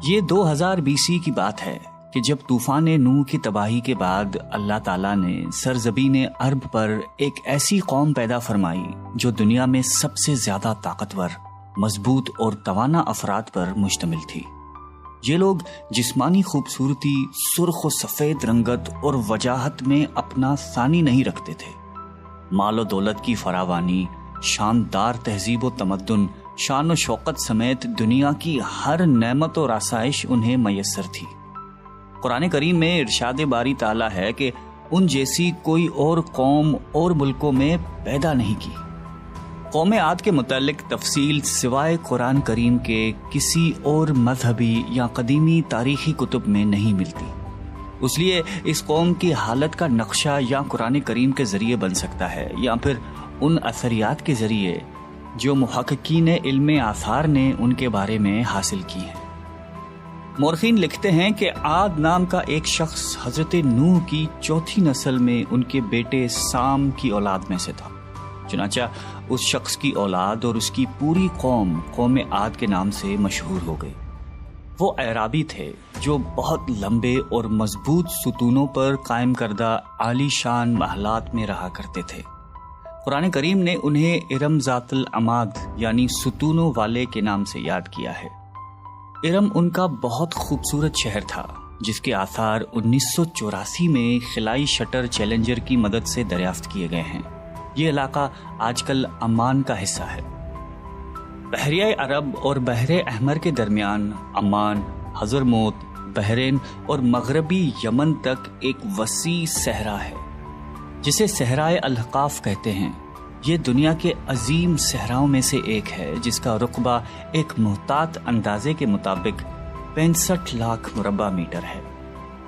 یہ 2000 BC کی بات ہے کہ جب طوفان نوح کی تباہی کے بعد اللہ تعالیٰ نے سرزمین عرب پر ایک ایسی قوم پیدا فرمائی جو دنیا میں سب سے زیادہ طاقتور، مضبوط اور توانا افراد پر مشتمل تھی۔ یہ لوگ جسمانی خوبصورتی، سرخ و سفید رنگت اور وجاہت میں اپنا ثانی نہیں رکھتے تھے۔ مال و دولت کی فراوانی، شاندار تہذیب و تمدن، شان و شوکت سمیت دنیا کی ہر نعمت اور آسائش انہیں میسر تھی۔ قرآن کریم میں ارشاد باری تعالیٰ ہے کہ ان جیسی کوئی اور قوم اور ملکوں میں پیدا نہیں کی۔ قوم عاد کے متعلق تفصیل سوائے قرآن کریم کے کسی اور مذہبی یا قدیمی تاریخی کتب میں نہیں ملتی۔ اس لیے اس قوم کی حالت کا نقشہ یا قرآن کریم کے ذریعے بن سکتا ہے یا پھر ان اثریات کے ذریعے جو محققین علم آثار نے ان کے بارے میں حاصل کی ہیں۔ مورخین لکھتے ہیں کہ عاد نام کا ایک شخص حضرت نوح کی چوتھی نسل میں ان کے بیٹے سام کی اولاد میں سے تھا۔ چنانچہ اس شخص کی اولاد اور اس کی پوری قوم عاد کے نام سے مشہور ہو گئی۔ وہ اعرابی تھے جو بہت لمبے اور مضبوط ستونوں پر قائم کردہ عالی شان محلات میں رہا کرتے تھے۔ قرآن کریم نے انہیں ارم ذات العماد یعنی ستونوں والے کے نام سے یاد کیا ہے۔ ارم ان کا بہت خوبصورت شہر تھا جس کے آثار 1984 میں خلائی شٹر چیلنجر کی مدد سے دریافت کیے گئے ہیں۔ یہ علاقہ آج کل عمان کا حصہ ہے۔ بحریہ عرب اور بحر احمر کے درمیان عمان، حضرموت، بحرین اور مغربی یمن تک ایک وسیع صحرا ہے جسے صحرائے الحقاف کہتے ہیں۔ یہ دنیا کے عظیم صحراؤں میں سے ایک ہے جس کا رقبہ ایک محتاط اندازے کے مطابق 65 لاکھ مربع میٹر ہے۔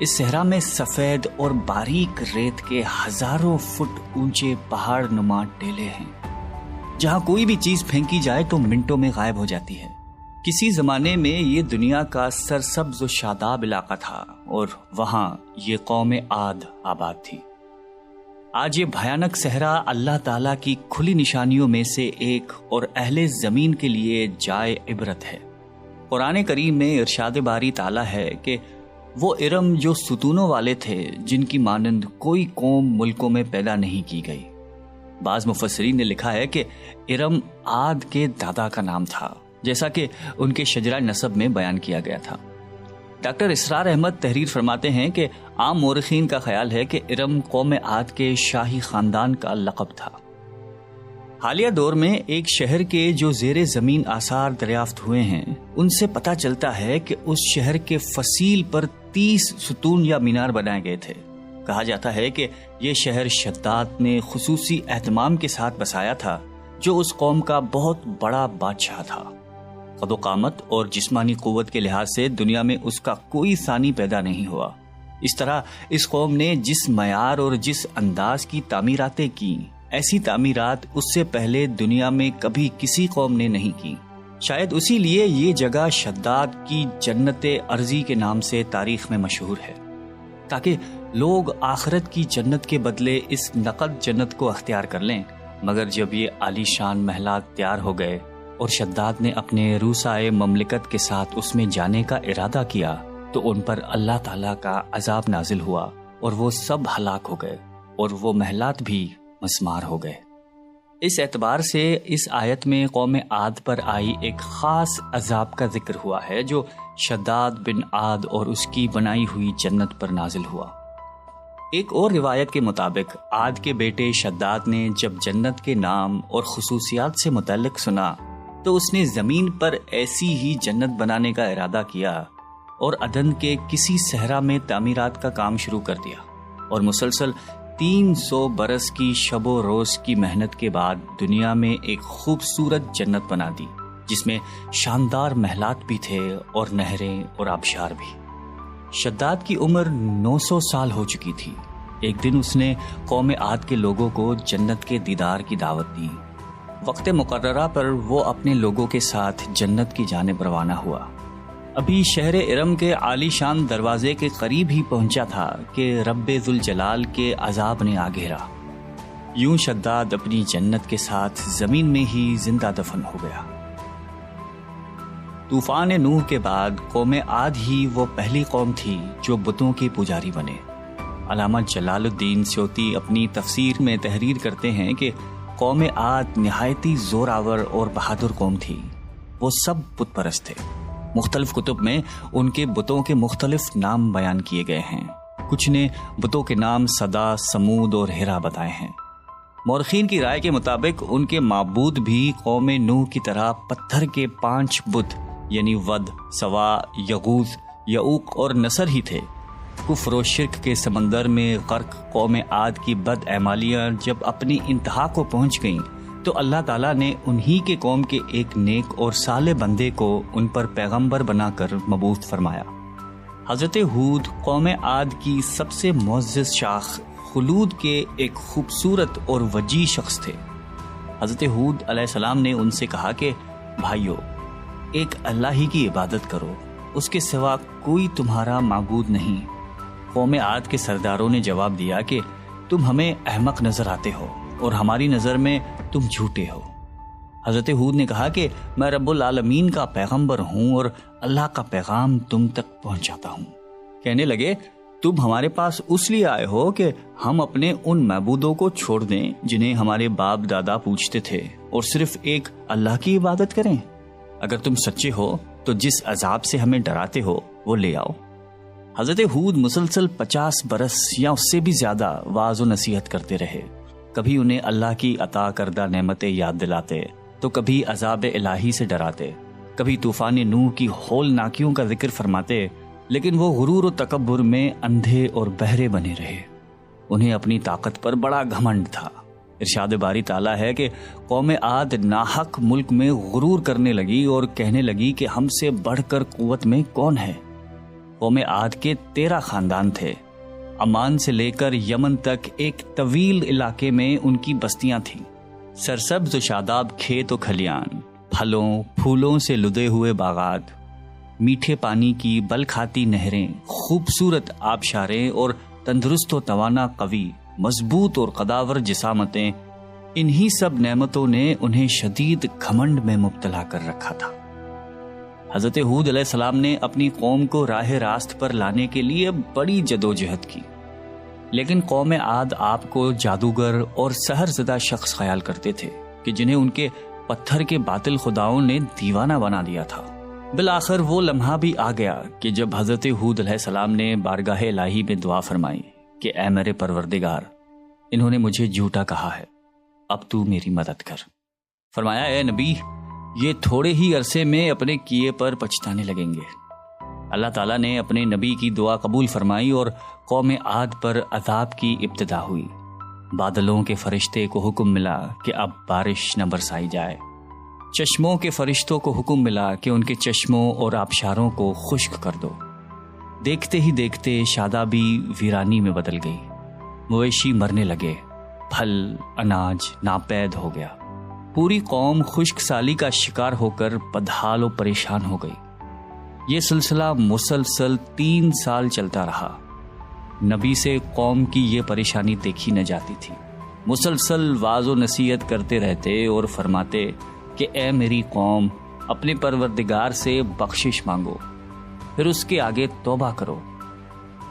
اس صحرا میں سفید اور باریک ریت کے ہزاروں فٹ اونچے پہاڑ نما ٹیلے ہیں جہاں کوئی بھی چیز پھینکی جائے تو منٹوں میں غائب ہو جاتی ہے۔ کسی زمانے میں یہ دنیا کا سرسبز و شاداب علاقہ تھا اور وہاں یہ قوم عاد آباد تھی۔ آج یہ بھیانک صحرا اللہ تعالیٰ کی کھلی نشانیوں میں سے ایک اور اہل زمین کے لیے جائے عبرت ہے۔ قرآن کریم میں ارشاد باری تعالیٰ ہے کہ وہ ارم جو ستونوں والے تھے جن کی مانند کوئی قوم ملکوں میں پیدا نہیں کی گئی۔ بعض مفسرین نے لکھا ہے کہ ارم عاد کے دادا کا نام تھا جیسا کہ ان کے شجرہ نسب میں بیان کیا گیا تھا۔ ڈاکٹر اسرار احمد تحریر فرماتے ہیں کہ عام مورخین کا خیال ہے کہ ارم قوم عاد کے شاہی خاندان کا لقب تھا۔ حالیہ دور میں ایک شہر کے جو زیر زمین آثار دریافت ہوئے ہیں ان سے پتہ چلتا ہے کہ اس شہر کے فصیل پر 30 ستون یا مینار بنائے گئے تھے۔ کہا جاتا ہے کہ یہ شہر شداد نے خصوصی اہتمام کے ساتھ بسایا تھا جو اس قوم کا بہت بڑا بادشاہ تھا۔ قد و قامت اور جسمانی قوت کے لحاظ سے دنیا میں اس کا کوئی ثانی پیدا نہیں ہوا۔ اس طرح اس قوم نے جس معیار اور جس انداز کی تعمیراتیں کی، ایسی تعمیرات اس سے پہلے دنیا میں کبھی کسی قوم نے نہیں کی۔ شاید اسی لیے یہ جگہ شداد کی جنت ارضی کے نام سے تاریخ میں مشہور ہے، تاکہ لوگ آخرت کی جنت کے بدلے اس نقد جنت کو اختیار کر لیں۔ مگر جب یہ عالی شان محلات تیار ہو گئے اور شداد نے اپنے روسائے مملکت کے ساتھ اس میں جانے کا ارادہ کیا تو ان پر اللہ تعالیٰ کا عذاب نازل ہوا اور وہ سب ہلاک ہو گئے اور وہ محلات بھی مسمار ہو گئے۔ اس اعتبار سے اس آیت میں قوم عاد پر آئی ایک خاص عذاب کا ذکر ہوا ہے جو شداد بن عاد اور اس کی بنائی ہوئی جنت پر نازل ہوا۔ ایک اور روایت کے مطابق عاد کے بیٹے شداد نے جب جنت کے نام اور خصوصیات سے متعلق سنا تو اس نے زمین پر ایسی ہی جنت بنانے کا ارادہ کیا اور عدن کے کسی صحرا میں تعمیرات کا کام شروع کر دیا، اور مسلسل 300 برس کی شب و روز کی محنت کے بعد دنیا میں ایک خوبصورت جنت بنا دی جس میں شاندار محلات بھی تھے اور نہریں اور آبشار بھی۔ شداد کی عمر 900 سال ہو چکی تھی۔ ایک دن اس نے قوم عاد کے لوگوں کو جنت کے دیدار کی دعوت دی۔ وقت مقررہ پر وہ اپنے لوگوں کے ساتھ جنت کی جانب روانہ ہوا۔ ابھی شہر ارم کے عالی شان دروازے کے قریب ہی پہنچا تھا کہ رب ذوالجلال کے عذاب نے آ گھیرا۔ یوں شداد اپنی جنت کے ساتھ زمین میں ہی زندہ دفن ہو گیا۔ طوفان نوح کے بعد قوم عاد ہی وہ پہلی قوم تھی جو بتوں کے پجاری بنے۔ علامہ جلال الدین سیوطی اپنی تفسیر میں تحریر کرتے ہیں کہ قوم عاد نہایتی زور آور اور بہادر قوم تھی۔ وہ سب بت پرست تھے۔ مختلف کتب میں ان کے بتوں کے مختلف نام بیان کیے گئے ہیں۔ کچھ نے بتوں کے نام صدا، سمود اور ہرا بتائے ہیں۔ مورخین کی رائے کے مطابق ان کے معبود بھی قوم نوح کی طرح پتھر کے 5 بت یعنی ود، سوا، یغوث، یعوق اور نصر ہی تھے۔ کفر و شرک کے سمندر میں غرق قوم عاد کی بد اعمالیاں جب اپنی انتہا کو پہنچ گئیں تو اللہ تعالیٰ نے انہی کے قوم کے ایک نیک اور صالح بندے کو ان پر پیغمبر بنا کر مبعوث فرمایا۔ حضرت ہود قوم عاد کی سب سے معزز شاخ خلود کے ایک خوبصورت اور وجیح شخص تھے۔ حضرت ہود علیہ السلام نے ان سے کہا کہ بھائیو، ایک اللہ ہی کی عبادت کرو، اس کے سوا کوئی تمہارا معبود نہیں۔ قوم عاد کے سرداروں نے جواب دیا کہ تم ہمیں احمق نظر آتے ہو اور ہماری نظر میں تم جھوٹے ہو۔ حضرت ہود نے کہا کہ میں رب العالمین کا پیغمبر ہوں اور اللہ کا پیغام تم تک پہنچاتا ہوں۔ کہنے لگے تم ہمارے پاس اس لیے آئے ہو کہ ہم اپنے ان معبودوں کو چھوڑ دیں جنہیں ہمارے باپ دادا پوجتے تھے اور صرف ایک اللہ کی عبادت کریں؟ اگر تم سچے ہو تو جس عذاب سے ہمیں ڈراتے ہو وہ لے آؤ۔ حضرت ہود مسلسل 50 برس یا اس سے بھی زیادہ واعظ و نصیحت کرتے رہے۔ کبھی انہیں اللہ کی عطا کردہ نعمتیں یاد دلاتے تو کبھی عذاب الہی سے ڈراتے، کبھی طوفان نوح کی ہولناکیوں کا ذکر فرماتے، لیکن وہ غرور و تکبر میں اندھے اور بہرے بنے رہے۔ انہیں اپنی طاقت پر بڑا گھمنڈ تھا۔ ارشاد باری تعالیٰ ہے کہ قوم عاد ناحق ملک میں غرور کرنے لگی اور کہنے لگی کہ ہم سے بڑھ کر قوت میں کون ہے۔ قوم عاد کے 13 خاندان تھے۔ عمان سے لے کر یمن تک ایک طویل علاقے میں ان کی بستیاں تھیں۔ سرسبز و شاداب کھیت و کھلیان، پھلوں پھولوں سے لدے ہوئے باغات، میٹھے پانی کی بل کھاتی نہریں، خوبصورت آبشاریں اور تندرست و توانا قوی، مضبوط اور قداور جسامتیں، انہی سب نعمتوں نے انہیں شدید گھمنڈ میں مبتلا کر رکھا تھا۔ حضرت ہود علیہ السلام نے اپنی قوم کو راہ راست پر لانے کے لیے بڑی جدوجہد کی، لیکن قوم عاد آپ کو جادوگر اور سحر زدہ شخص خیال کرتے تھے کہ جنہیں ان کے پتھر کے باطل خداؤں نے دیوانہ بنا دیا تھا۔ بالآخر وہ لمحہ بھی آ گیا کہ جب حضرت ہود علیہ السلام نے بارگاہ الہی میں دعا فرمائی کہ اے میرے پروردگار، انہوں نے مجھے جھوٹا کہا ہے، اب تو میری مدد کر۔ فرمایا اے نبی، یہ تھوڑے ہی عرصے میں اپنے کیے پر پچھتانے لگیں گے۔ اللہ تعالیٰ نے اپنے نبی کی دعا قبول فرمائی اور قوم عاد پر عذاب کی ابتدا ہوئی۔ بادلوں کے فرشتے کو حکم ملا کہ اب بارش نہ برسائی جائے۔ چشموں کے فرشتوں کو حکم ملا کہ ان کے چشموں اور آبشاروں کو خشک کر دو۔ دیکھتے ہی دیکھتے شادابی ویرانی میں بدل گئی، مویشی مرنے لگے، پھل اناج ناپید ہو گیا۔ پوری قوم خشک سالی کا شکار ہو کر بدحال و پریشان ہو گئی۔ یہ سلسلہ مسلسل 3 سال چلتا رہا۔ نبی سے قوم کی یہ پریشانی دیکھی نہ جاتی تھی۔ مسلسل واعظ و نصیحت کرتے رہتے اور فرماتے کہ اے میری قوم، اپنے پروردگار سے بخشش مانگو، پھر اس کے آگے توبہ کرو،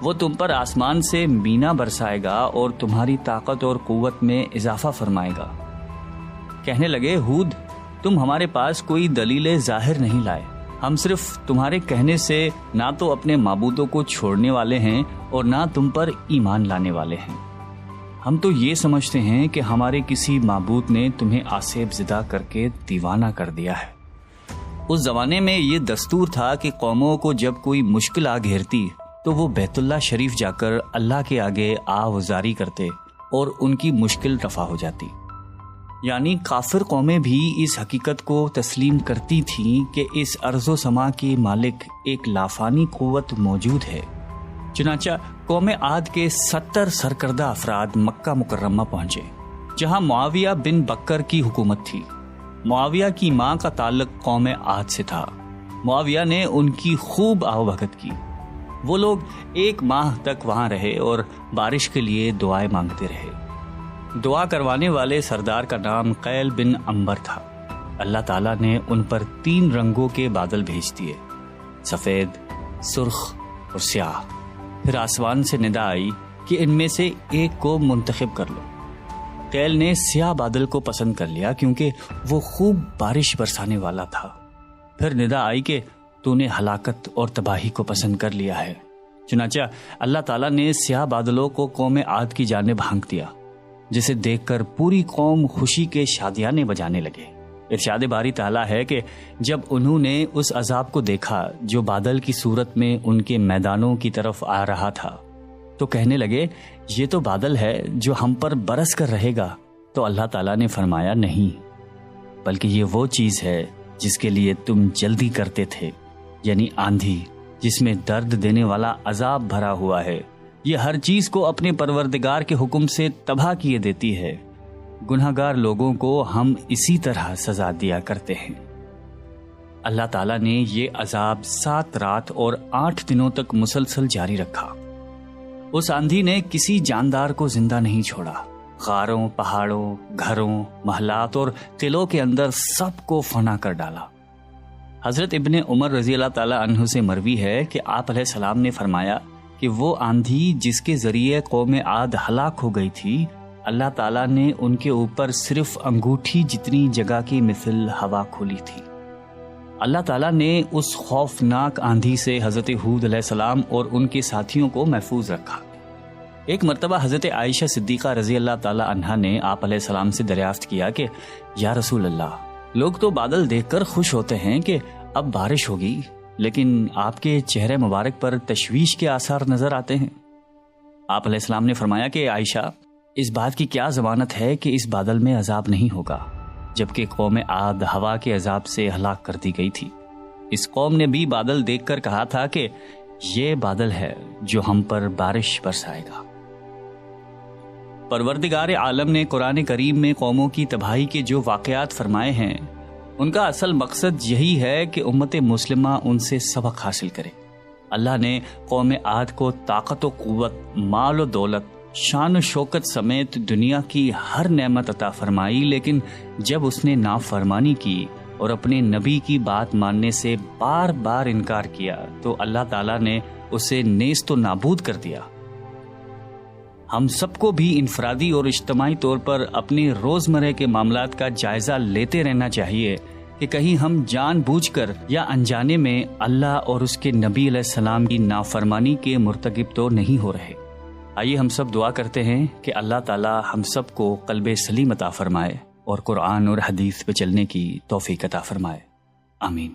وہ تم پر آسمان سے مینا برسائے گا اور تمہاری طاقت اور قوت میں اضافہ فرمائے گا۔ کہنے لگے ہود، تم ہمارے پاس کوئی دلیل ظاہر نہیں لائے، ہم صرف تمہارے کہنے سے نہ تو اپنے معبودوں کو چھوڑنے والے ہیں اور نہ تم پر ایمان لانے والے ہیں۔ ہم تو یہ سمجھتے ہیں کہ ہمارے کسی معبود نے تمہیں آسیب زدہ کر کے دیوانہ کر دیا ہے۔ اس زمانے میں یہ دستور تھا کہ قوموں کو جب کوئی مشکل آ گھیرتی تو وہ بیت اللہ شریف جا کر اللہ کے آگے آوازاری کرتے اور ان کی مشکل رفع ہو جاتی۔ یعنی کافر قومیں بھی اس حقیقت کو تسلیم کرتی تھیں کہ اس ارض و سما کے مالک ایک لافانی قوت موجود ہے۔ چنانچہ قوم عاد کے 70 سرکردہ افراد مکہ مکرمہ پہنچے، جہاں معاویہ بن بکر کی حکومت تھی۔ معاویہ کی ماں کا تعلق قوم عاد سے تھا۔ معاویہ نے ان کی خوب آؤبھگت کی۔ وہ لوگ 1 ماہ تک وہاں رہے اور بارش کے لیے دعائیں مانگتے رہے۔ دعا کروانے والے سردار کا نام قیل بن عنبر تھا۔ اللہ تعالیٰ نے ان پر 3 رنگوں کے بادل بھیج دیے، سفید، سرخ اور سیاہ۔ پھر آسمان سے ندا آئی کہ ان میں سے ایک کو منتخب کر لو۔ قیل نے سیاہ بادل کو پسند کر لیا کیونکہ وہ خوب بارش برسانے والا تھا۔ پھر ندا آئی کہ تو نے ہلاکت اور تباہی کو پسند کر لیا ہے۔ چنانچہ اللہ تعالیٰ نے سیاہ بادلوں کو قوم عاد کی جانب ہانک دیا، جسے دیکھ کر پوری قوم خوشی کے شادیانے بجانے لگے۔ ارشاد باری تعالیٰ ہے کہ جب انہوں نے اس عذاب کو دیکھا جو بادل کی صورت میں ان کے میدانوں کی طرف آ رہا تھا تو کہنے لگے یہ تو بادل ہے جو ہم پر برس کر رہے گا۔ تو اللہ تعالیٰ نے فرمایا نہیں، بلکہ یہ وہ چیز ہے جس کے لیے تم جلدی کرتے تھے، یعنی آندھی جس میں درد دینے والا عذاب بھرا ہوا ہے۔ یہ ہر چیز کو اپنے پروردگار کے حکم سے تباہ کیے دیتی ہے۔ گنہگار لوگوں کو ہم اسی طرح سزا دیا کرتے ہیں۔ اللہ تعالیٰ نے یہ عذاب 7 رات اور 8 دنوں تک مسلسل جاری رکھا۔ اس آندھی نے کسی جاندار کو زندہ نہیں چھوڑا۔ غاروں، پہاڑوں، گھروں، محلات اور قلعوں کے اندر سب کو فنا کر ڈالا۔ حضرت ابن عمر رضی اللہ تعالیٰ عنہ سے مروی ہے کہ آپ علیہ السلام نے فرمایا کہ وہ آندھی جس کے ذریعے قوم عاد ہلاک ہو گئی تھی، اللہ تعالیٰ نے ان کے اوپر صرف انگوٹھی جتنی جگہ کی مثل ہوا کھولی تھی۔ اللہ تعالیٰ نے اس خوفناک آندھی سے حضرت ہود علیہ السلام اور ان کے ساتھیوں کو محفوظ رکھا۔ ایک مرتبہ حضرت عائشہ صدیقہ رضی اللہ تعالیٰ عنہا نے آپ علیہ السلام سے دریافت کیا کہ یا رسول اللہ، لوگ تو بادل دیکھ کر خوش ہوتے ہیں کہ اب بارش ہوگی، لیکن آپ کے چہرے مبارک پر تشویش کے آثار نظر آتے ہیں۔ آپ علیہ السلام نے فرمایا کہ عائشہ، اس بات کی کیا ضمانت ہے کہ اس بادل میں عذاب نہیں ہوگا، جبکہ قوم عاد ہوا کے عذاب سے ہلاک کر دی گئی تھی۔ اس قوم نے بھی بادل دیکھ کر کہا تھا کہ یہ بادل ہے جو ہم پر بارش برسائے گا۔ پروردگار عالم نے قرآن کریم میں قوموں کی تباہی کے جو واقعات فرمائے ہیں، ان کا اصل مقصد یہی ہے کہ امت مسلمہ ان سے سبق حاصل کرے۔ اللہ نے قوم عاد کو طاقت و قوت، مال و دولت، شان و شوکت سمیت دنیا کی ہر نعمت عطا فرمائی، لیکن جب اس نے نافرمانی کی اور اپنے نبی کی بات ماننے سے بار بار انکار کیا تو اللہ تعالیٰ نے اسے نیست و نابود کر دیا۔ ہم سب کو بھی انفرادی اور اجتماعی طور پر اپنے روزمرہ کے معاملات کا جائزہ لیتے رہنا چاہیے کہ کہیں ہم جان بوجھ کر یا انجانے میں اللہ اور اس کے نبی علیہ السلام کی نافرمانی کے مرتکب تو نہیں ہو رہے۔ آئیے ہم سب دعا کرتے ہیں کہ اللہ تعالی ہم سب کو قلب سلیم عطا فرمائے اور قرآن اور حدیث پہ چلنے کی توفیق عطا فرمائے۔ آمین۔